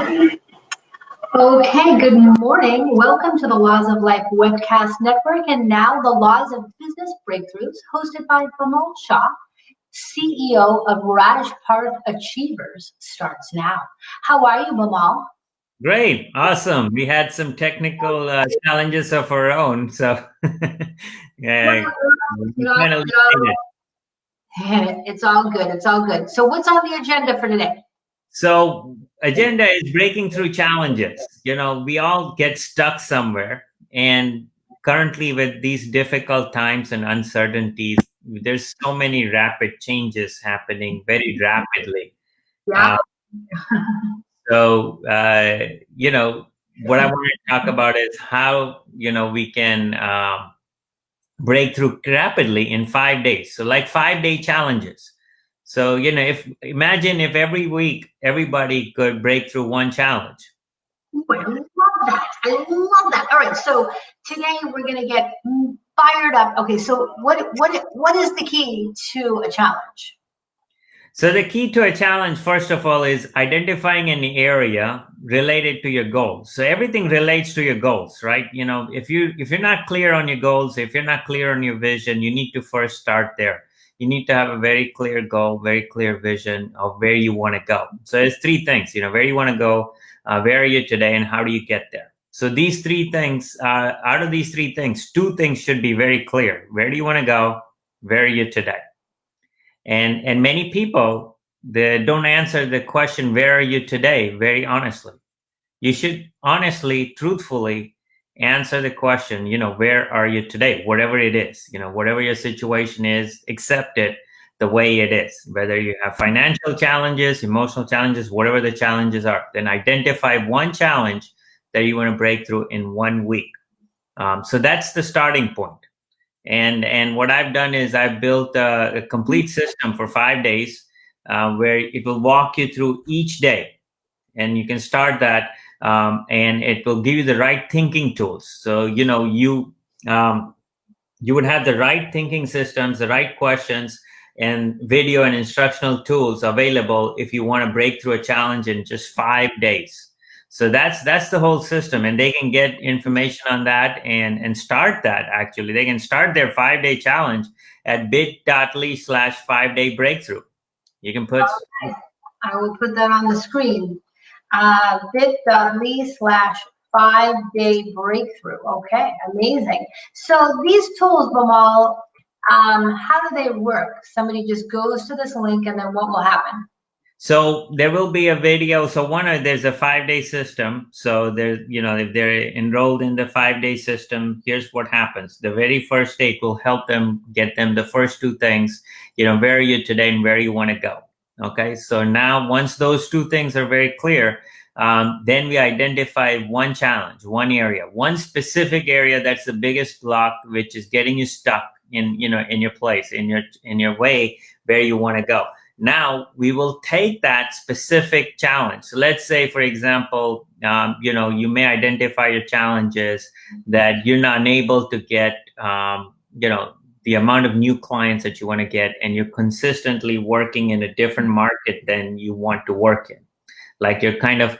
Okay, good morning. Welcome to the Laws of Life webcast network and now the Laws of Business Breakthroughs hosted by Bimal Shah, CEO of Rajparth Achievers starts now. How are you, Bimal? Great, awesome. We had some technical challenges of our own, so yeah, Well, we you know, finally you made it. it's all good. It's all good. So what's on the agenda for today? So, agenda is breaking through challenges. We all get stuck somewhere, and currently, with these difficult times and uncertainties, there's so many rapid changes happening very rapidly. Yeah. Uh, so, what I want to talk about is how we can break through rapidly in 5 days. So, like 5 day challenges. So, if imagine if every week everybody could break through one challenge. Ooh, I love that. I love that. All right. So today we're gonna get fired up. Okay. So what is the key to a challenge? So, the key to a challenge, first of all, is identifying an area related to your goals. So, everything relates to your goals, right? If you're not clear on your goals, if you're not clear on your vision, you need to first start there. You need to have a very clear goal, very clear vision of where you want to go. So, there's three things, where you want to go, where are you today, and how do you get there? So, these three things, out of these three things, two things should be very clear. Where do you want to go? Where are you today? And many people, they don't answer the question, where are you today, very honestly. You should honestly, truthfully answer the question, where are you today, whatever it is, whatever your situation is, accept it the way it is. Whether you have financial challenges, emotional challenges, whatever the challenges are, then identify one challenge that you want to break through in 1 week. So that's the starting point. And what I've done is I've built a complete system for 5 days where it will walk you through each day, and you can start that, and it will give you the right thinking tools. So you would have the right thinking systems, the right questions, and video and instructional tools available if you want to break through a challenge in just 5 days. So that's the whole system, and they can get information on that and start that. Actually, they can start their 5 day challenge at bit.ly/5 day breakthrough. You can put. Okay. I will put that on the screen. Bit.ly/5 day breakthrough. Okay, amazing. So these tools, Bimal, how do they work? Somebody just goes to this link, and then what will happen? So there will be a video. So there's a 5 day system. So if they're enrolled in the 5 day system, here's what happens. The very first day will help them get them the first two things, where are you today and where you want to go. Okay. So now once those two things are very clear, then we identify one challenge, one area, one specific area that's the biggest block, which is getting you stuck in your place, in your way where you want to go. Now we will take that specific challenge. So let's say, for example, you may identify your challenges that you're not able to get, the amount of new clients that you want to get, and you're consistently working in a different market than you want to work in. Like you're kind of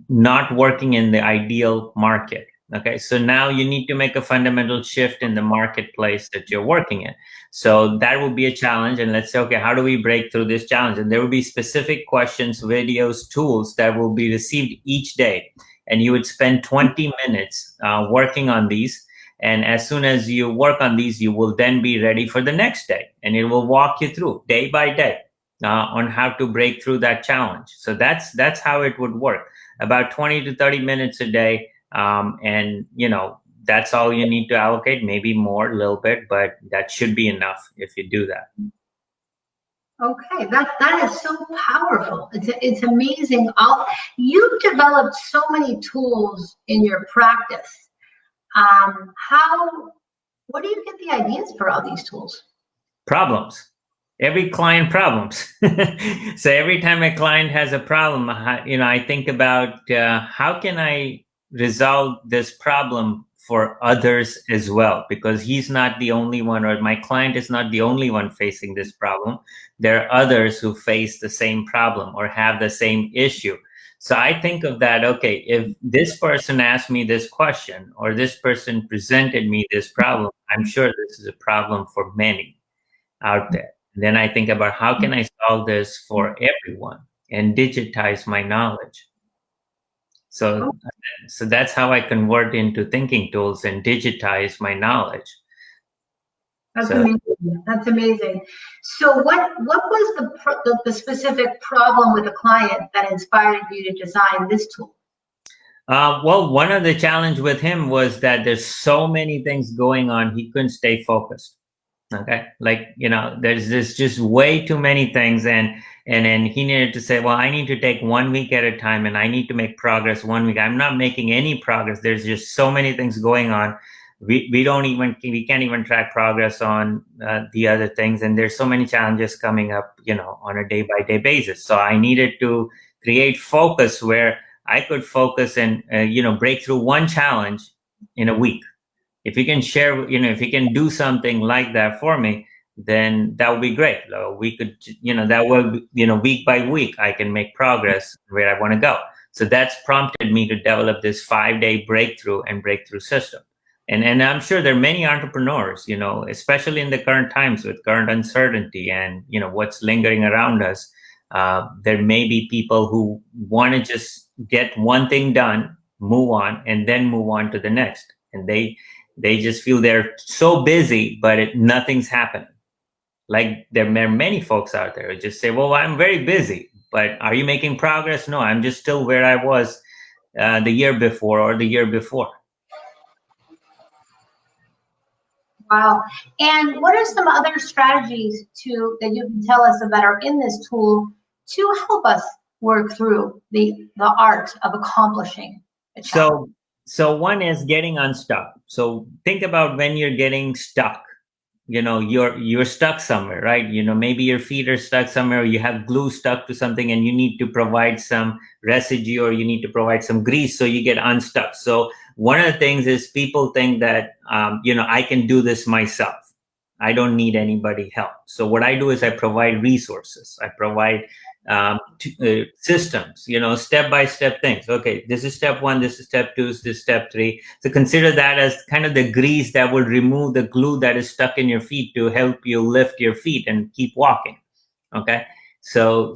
not working in the ideal market. Okay, so now you need to make a fundamental shift in the marketplace that you're working in. So that will be a challenge. And let's say, okay, how do we break through this challenge? And there will be specific questions, videos, tools that will be received each day. And you would spend 20 minutes working on these. And as soon as you work on these, you will then be ready for the next day. And it will walk you through day by day on how to break through that challenge. So that's how it would work. About 20 to 30 minutes a day. And that's all you need to allocate, maybe more a little bit, but that should be enough if you do that. Okay, that is so powerful. It's amazing. You've developed so many tools in your practice. Where do you get the ideas for all these tools? Problems. Every client problems. So every time a client has a problem, I think about how can I resolve this problem for others as well, because he's not the only one, or my client is not the only one facing this problem. There are others who face the same problem or have the same issue. So I think of that, okay, if this person asked me this question or this person presented me this problem, I'm sure this is a problem for many out there. Then I think about how can I solve this for everyone and digitize my knowledge. So, so that's how I convert into thinking tools and digitize my knowledge. That's amazing. That's amazing. So what was the specific problem with the client that inspired you to design this tool? Well, one of the challenge with him was that there's so many things going on, he couldn't stay focused. Okay, like there's just way too many things, and then he needed to say, well, I need to take 1 week at a time, and I need to make progress 1 week. I'm not making any progress. There's just so many things going on. We can't even track progress on the other things, and there's so many challenges coming up, on a day by day basis. So I needed to create focus where I could focus and break through one challenge in a week. If you can share, if you can do something like that for me, then that would be great. We could, that would, week by week, I can make progress where I want to go. So that's prompted me to develop this 5-day breakthrough system. And I'm sure there are many entrepreneurs, especially in the current times with current uncertainty and, what's lingering around us. There may be people who want to just get one thing done, move on, and then move on to the next. And they just feel they're so busy, but nothing's happening. Like there are many folks out there who just say, well, I'm very busy, but are you making progress? No, I'm just still where I was the year before or the year before. Wow. And what are some other strategies that you can tell us about are in this tool to help us work through the art of accomplishing a challenge? So one is getting unstuck. So think about when you're getting stuck. You're stuck somewhere, right? Maybe your feet are stuck somewhere, or you have glue stuck to something and you need to provide some residue or you need to provide some grease so you get unstuck. So one of the things is people think that, I can do this myself. I don't need anybody help. So what I do is I provide resources. I provide systems, step-by-step things. Okay, this is step 1, this is step 2, this is step 3. So consider that as kind of the grease that will remove the glue that is stuck in your feet to help you lift your feet and keep walking. Okay, so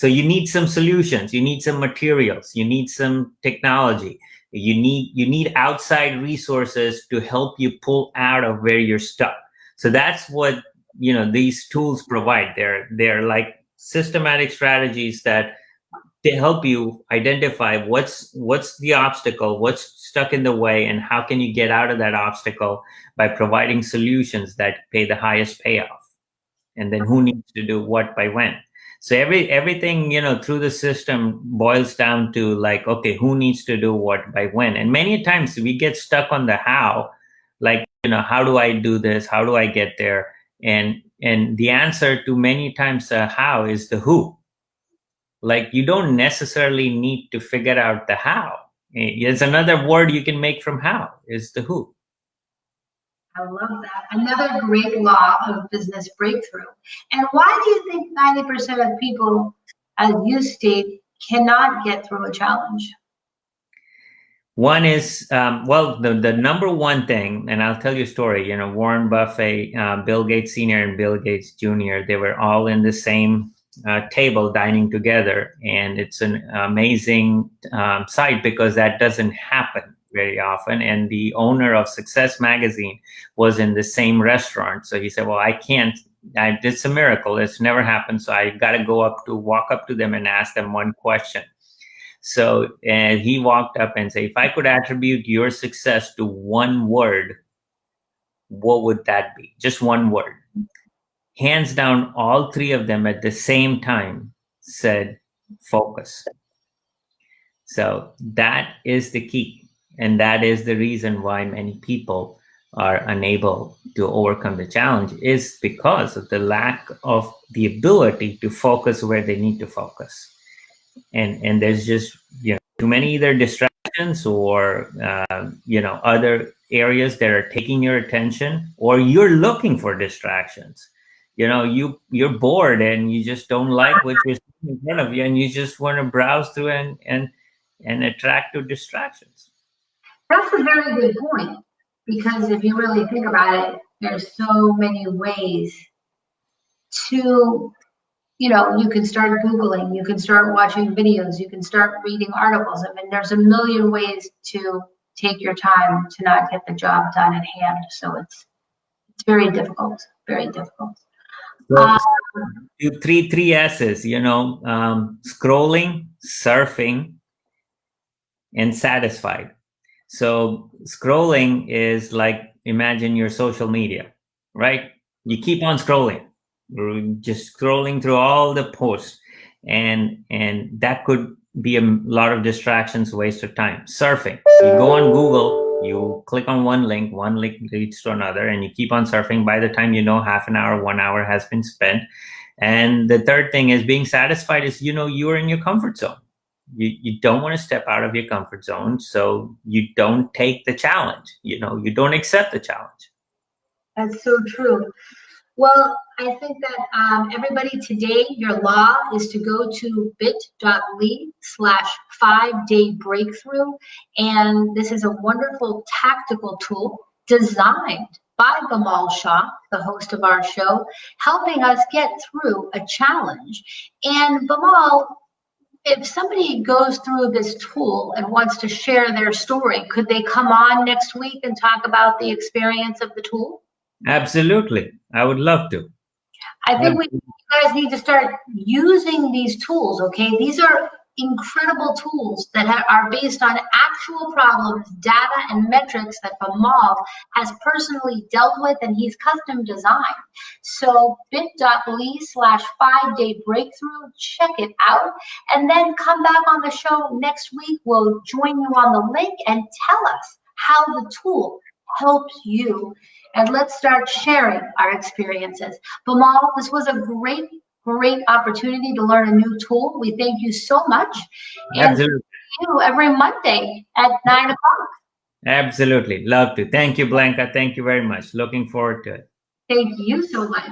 you need some solutions, you need some materials, you need some technology, you need outside resources to help you pull out of where you're stuck. So that's what these tools provide. They're like systematic strategies that they help you identify what's the obstacle, what's stuck in the way, and how can you get out of that obstacle by providing solutions that pay the highest payoff, and then who needs to do what by when. So everything through the system boils down to like, okay, who needs to do what by when. And many times we get stuck on the how, like, how do I do this, how do I get there? And the answer to many times how is the who. Like, you don't necessarily need to figure out the how. There's another word you can make from how is the who. I love that. Another great law of business breakthrough. And why do you think 90% of people, as you state, cannot get through a challenge? One is, the number one thing, and I'll tell you a story, Warren Buffett, Bill Gates Sr. and Bill Gates Jr., they were all in the same table dining together. And it's an amazing sight because that doesn't happen very often. And the owner of Success Magazine was in the same restaurant. So he said, well, it's a miracle. It's never happened. So I got to walk up to them and ask them one question. So he walked up and said, if I could attribute your success to one word, what would that be? Just one word. Hands down, all three of them at the same time said focus. So that is the key. And that is the reason why many people are unable to overcome the challenge, is because of the lack of the ability to focus where they need to focus. And there's just too many either distractions or other areas that are taking your attention, or you're looking for distractions. you're bored and you just don't like what you're seeing in front of you, and you just want to browse through and attract to distractions. That's a very good point, because if you really think about it, there's so many ways to, you can start Googling, you can start watching videos, you can start reading articles. I mean, there's a million ways to take your time to not get the job done at hand. So it's very difficult, very difficult. So, three S's, scrolling, surfing, and satisfied. So scrolling is like, imagine your social media, right? You keep on scrolling, just scrolling through all the posts, and that could be a lot of distractions, waste of time. Surfing, you go on Google, you click on one link leads to another, and you keep on surfing. By the time half an hour, 1 hour has been spent. And the third thing is being satisfied is, you're in your comfort zone. You don't want to step out of your comfort zone, so you don't take the challenge. You don't accept the challenge. That's so true. Well, I think that everybody today, your law is to go to bit.ly/5-day breakthrough. And this is a wonderful tactical tool designed by Bimal Shah, the host of our show, helping us get through a challenge. And Bimal, if somebody goes through this tool and wants to share their story, could they come on next week and talk about the experience of the tool? Absolutely. I would love to. I think you guys need to start using these tools, okay? These are incredible tools that are based on actual problems, data, and metrics that Bimal has personally dealt with, and he's custom designed. So bit.ly/5-day breakthrough, check it out, and then come back on the show next week. We'll join you on the link and tell us how the tool helps you, and let's start sharing our experiences. Bimal, this was a great opportunity to learn a new tool. We thank you so much. Absolutely. And see you every Monday at 9 o'clock. Absolutely. Love to. Thank you, Blanca. Thank you very much. Looking forward to it. Thank you so much.